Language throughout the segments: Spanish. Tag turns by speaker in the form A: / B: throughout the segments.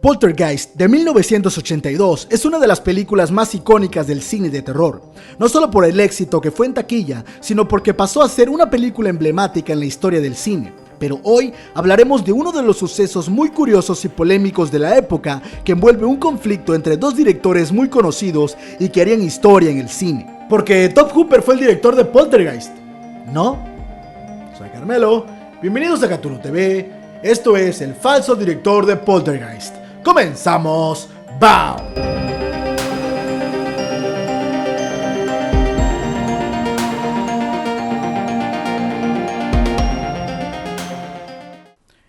A: Poltergeist de 1982 es una de las películas más icónicas del cine de terror, no solo por el éxito que fue en taquilla, sino porque pasó a ser una película emblemática en la historia del cine. Pero hoy hablaremos de uno de los sucesos muy curiosos y polémicos de la época que envuelve un conflicto entre dos directores muy conocidos y que harían historia en el cine. Porque Tobe Hooper fue el director de Poltergeist, ¿no? Soy Carmelo, bienvenidos a Cthulhu TV, esto es el falso director de Poltergeist. ¡Comenzamos! ¡Bow!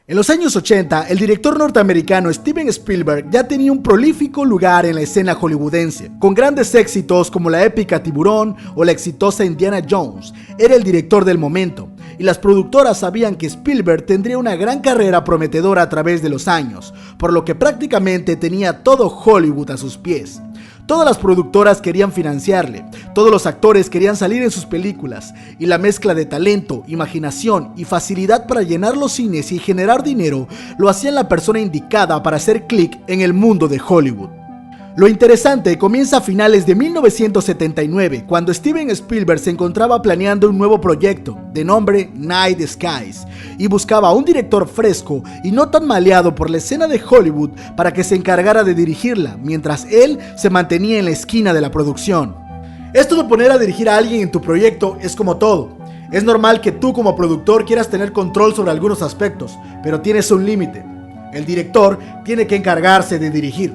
A: En los años 80, el director norteamericano Steven Spielberg ya tenía un prolífico lugar en la escena hollywoodense, con grandes éxitos como la épica Tiburón o la exitosa Indiana Jones. Era el director del momento, y las productoras sabían que Spielberg tendría una gran carrera prometedora a través de los años, por lo que prácticamente tenía todo Hollywood a sus pies. Todas las productoras querían financiarle, todos los actores querían salir en sus películas, y la mezcla de talento, imaginación y facilidad para llenar los cines y generar dinero lo hacían la persona indicada para hacer clic en el mundo de Hollywood. Lo interesante comienza a finales de 1979, cuando Steven Spielberg se encontraba planeando un nuevo proyecto, de nombre Night Skies, y buscaba a un director fresco y no tan maleado por la escena de Hollywood para que se encargara de dirigirla, mientras él se mantenía en la esquina de la producción. Esto de poner a dirigir a alguien en tu proyecto es como todo. Es normal que tú como productor quieras tener control sobre algunos aspectos, pero tienes un límite. El director tiene que encargarse de dirigir.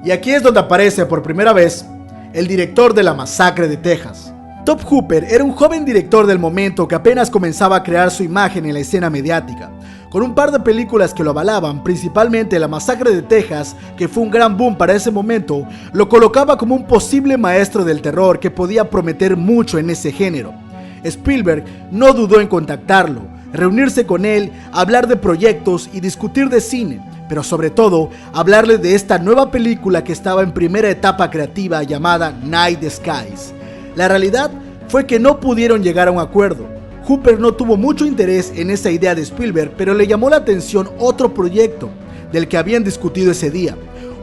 A: Y aquí es donde aparece por primera vez el director de La Masacre de Texas. Tobe Hooper era un joven director del momento que apenas comenzaba a crear su imagen en la escena mediática, con un par de películas que lo avalaban, principalmente La Masacre de Texas, que fue un gran boom para ese momento, lo colocaba como un posible maestro del terror que podía prometer mucho en ese género. Spielberg no dudó en contactarlo, reunirse con él, hablar de proyectos y discutir de cine, pero sobre todo hablarle de esta nueva película que estaba en primera etapa creativa llamada Night Skies. La realidad fue que no pudieron llegar a un acuerdo. Hooper no tuvo mucho interés en esa idea de Spielberg, pero le llamó la atención otro proyecto del que habían discutido ese día.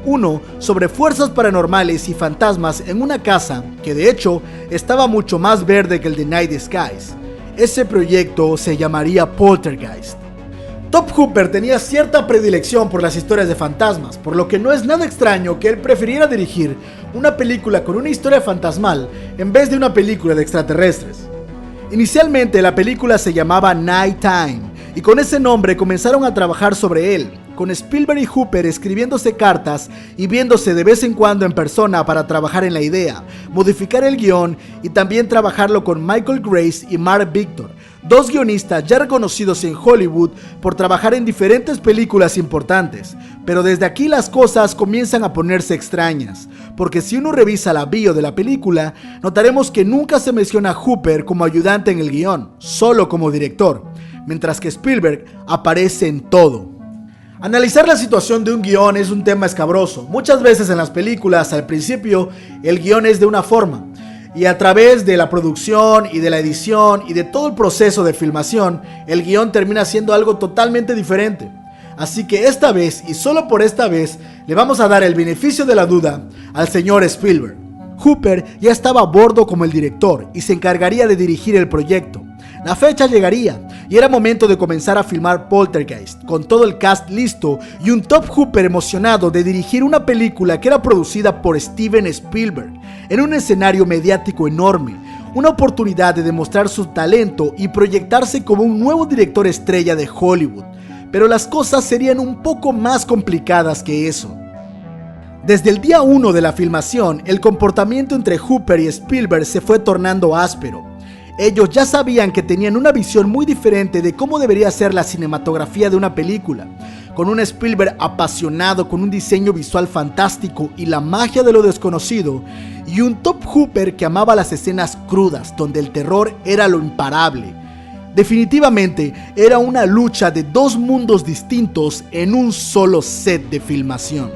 A: Uno sobre fuerzas paranormales y fantasmas en una casa que de hecho estaba mucho más verde que el de Night Skies. Ese proyecto se llamaría Poltergeist. Tobe Hooper tenía cierta predilección por las historias de fantasmas, por lo que no es nada extraño que él prefiriera dirigir una película con una historia fantasmal en vez de una película de extraterrestres. Inicialmente la película se llamaba Night Time, y con ese nombre comenzaron a trabajar sobre él, con Spielberg y Hooper escribiéndose cartas y viéndose de vez en cuando en persona para trabajar en la idea, modificar el guión y también trabajarlo con Michael Grace y Mark Victor, dos guionistas ya reconocidos en Hollywood por trabajar en diferentes películas importantes. Pero desde aquí las cosas comienzan a ponerse extrañas, porque si uno revisa la bio de la película, notaremos que nunca se menciona a Hooper como ayudante en el guión, solo como director, mientras que Spielberg aparece en todo. Analizar la situación de un guión es un tema escabroso. Muchas veces en las películas, al principio, el guión es de una forma, y a través de la producción y de la edición y de todo el proceso de filmación, el guión termina siendo algo totalmente diferente. Así que esta vez, y solo por esta vez, le vamos a dar el beneficio de la duda al señor Spielberg. Hooper ya estaba a bordo como el director y se encargaría de dirigir el proyecto. La fecha llegaría y era momento de comenzar a filmar Poltergeist, con todo el cast listo y un Tobe Hooper emocionado de dirigir una película que era producida por Steven Spielberg, en un escenario mediático enorme, una oportunidad de demostrar su talento y proyectarse como un nuevo director estrella de Hollywood. Pero las cosas serían un poco más complicadas que eso. Desde el día 1 de la filmación, el comportamiento entre Hooper y Spielberg se fue tornando áspero. Ellos ya sabían que tenían una visión muy diferente de cómo debería ser la cinematografía de una película, con un Spielberg apasionado con un diseño visual fantástico y la magia de lo desconocido, y un Tobe Hooper que amaba las escenas crudas, donde el terror era lo imparable. Definitivamente era una lucha de dos mundos distintos en un solo set de filmación.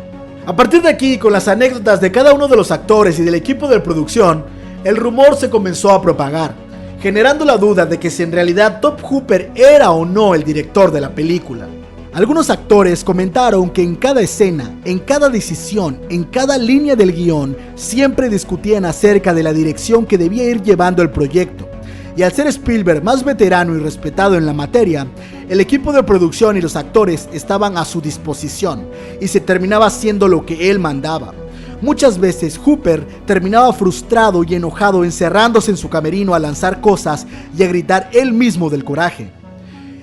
A: A partir de aquí, con las anécdotas de cada uno de los actores y del equipo de producción, el rumor se comenzó a propagar, generando la duda de que si en realidad Tobe Hooper era o no el director de la película. Algunos actores comentaron que en cada escena, en cada decisión, en cada línea del guión, siempre discutían acerca de la dirección que debía ir llevando el proyecto. Y al ser Spielberg más veterano y respetado en la materia, el equipo de producción y los actores estaban a su disposición y se terminaba haciendo lo que él mandaba. Muchas veces Hooper terminaba frustrado y enojado encerrándose en su camerino a lanzar cosas y a gritar él mismo del coraje.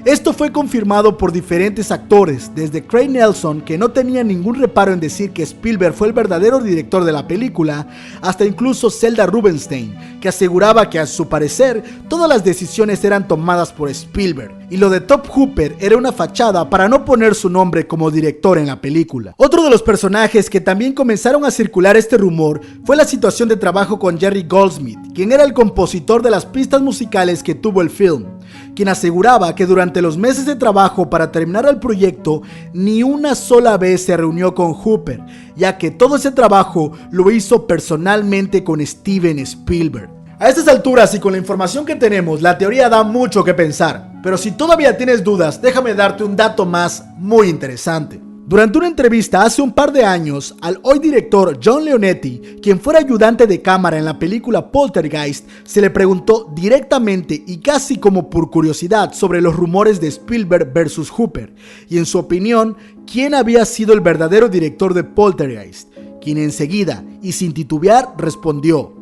A: Esto fue confirmado por diferentes actores, desde Craig Nelson, que no tenía ningún reparo en decir que Spielberg fue el verdadero director de la película, hasta incluso Zelda Rubinstein, que aseguraba que a su parecer todas las decisiones eran tomadas por Spielberg, y lo de Tobe Hooper era una fachada para no poner su nombre como director en la película. Otro de los personajes que también comenzaron a circular este rumor fue la situación de trabajo con Jerry Goldsmith, quien era el compositor de las pistas musicales que tuvo el film, quien aseguraba que durante los meses de trabajo para terminar el proyecto ni una sola vez se reunió con Hooper, ya que todo ese trabajo lo hizo personalmente con Steven Spielberg. A estas alturas y con la información que tenemos, la teoría da mucho que pensar, pero si todavía tienes dudas, déjame darte un dato más muy interesante. Durante una entrevista hace un par de años, al hoy director John Leonetti, quien fuera ayudante de cámara en la película Poltergeist, se le preguntó directamente y casi como por curiosidad sobre los rumores de Spielberg versus Hooper, y en su opinión, quién había sido el verdadero director de Poltergeist, quien enseguida y sin titubear respondió: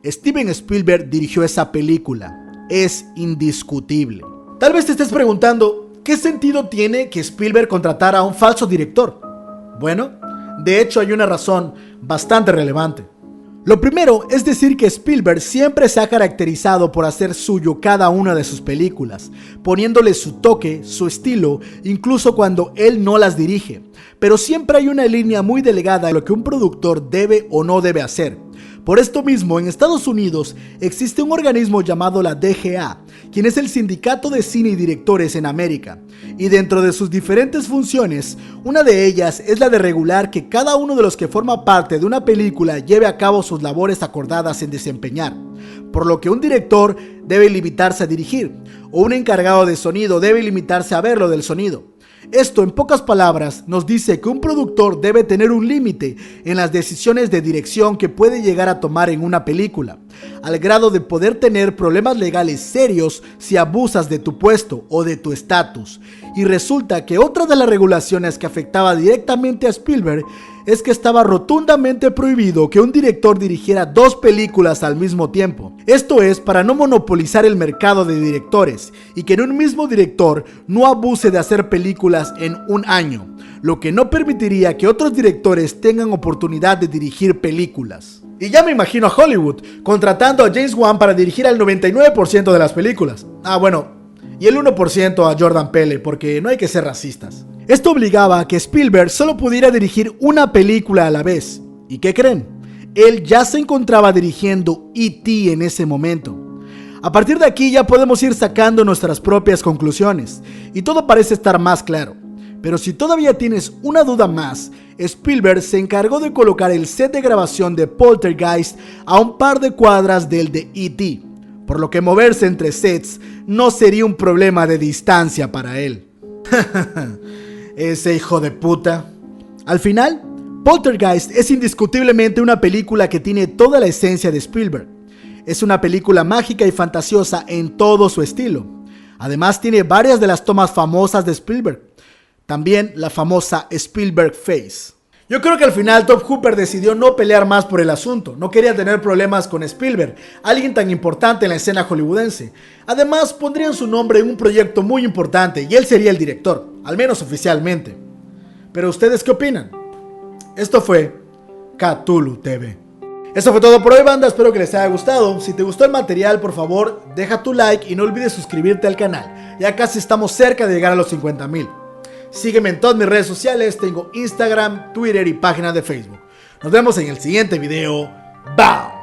A: Steven Spielberg dirigió esa película, es indiscutible. Tal vez te estés preguntando, ¿qué sentido tiene que Spielberg contratara a un falso director? Bueno, de hecho hay una razón bastante relevante. Lo primero es decir que Spielberg siempre se ha caracterizado por hacer suyo cada una de sus películas, poniéndole su toque, su estilo, incluso cuando él no las dirige. Pero siempre hay una línea muy delgada de lo que un productor debe o no debe hacer. Por esto mismo, en Estados Unidos existe un organismo llamado la DGA, quien es el Sindicato de Cine y Directores en América, y dentro de sus diferentes funciones, una de ellas es la de regular que cada uno de los que forma parte de una película lleve a cabo sus labores acordadas en desempeñar, por lo que un director debe limitarse a dirigir, o un encargado de sonido debe limitarse a ver lo del sonido. Esto, en pocas palabras, nos dice que un productor debe tener un límite en las decisiones de dirección que puede llegar a tomar en una película, al grado de poder tener problemas legales serios si abusas de tu puesto o de tu estatus. Y resulta que otra de las regulaciones que afectaba directamente a Spielberg es que estaba rotundamente prohibido que un director dirigiera dos películas al mismo tiempo. Esto es para no monopolizar el mercado de directores y que en un mismo director no abuse de hacer películas en un año, lo que no permitiría que otros directores tengan oportunidad de dirigir películas. Y ya me imagino a Hollywood contratando a James Wan para dirigir al 99% de las películas. Y el 1% a Jordan Peele, porque no hay que ser racistas. Esto obligaba a que Spielberg solo pudiera dirigir una película a la vez. ¿Y qué creen? Él ya se encontraba dirigiendo E.T. en ese momento. A partir de aquí ya podemos ir sacando nuestras propias conclusiones, y todo parece estar más claro. Pero si todavía tienes una duda más, Spielberg se encargó de colocar el set de grabación de Poltergeist a un par de cuadras del de E.T., por lo que moverse entre sets no sería un problema de distancia para él. Ese hijo de puta. Al final, Poltergeist es indiscutiblemente una película que tiene toda la esencia de Spielberg. Es una película mágica y fantasiosa en todo su estilo. Además tiene varias de las tomas famosas de Spielberg. También la famosa Spielberg Face. Yo creo que al final Tobe Hooper decidió no pelear más por el asunto, no quería tener problemas con Spielberg, alguien tan importante en la escena hollywoodense. Además pondrían su nombre en un proyecto muy importante y él sería el director, al menos oficialmente. Pero ¿ustedes qué opinan? Esto fue Cthulhu TV. Eso fue todo por hoy, banda, espero que les haya gustado. Si te gustó el material, por favor deja tu like y no olvides suscribirte al canal, ya casi estamos cerca de llegar a los 50,000. Sígueme en todas mis redes sociales, tengo Instagram, Twitter y página de Facebook. Nos vemos en el siguiente video. ¡Bye!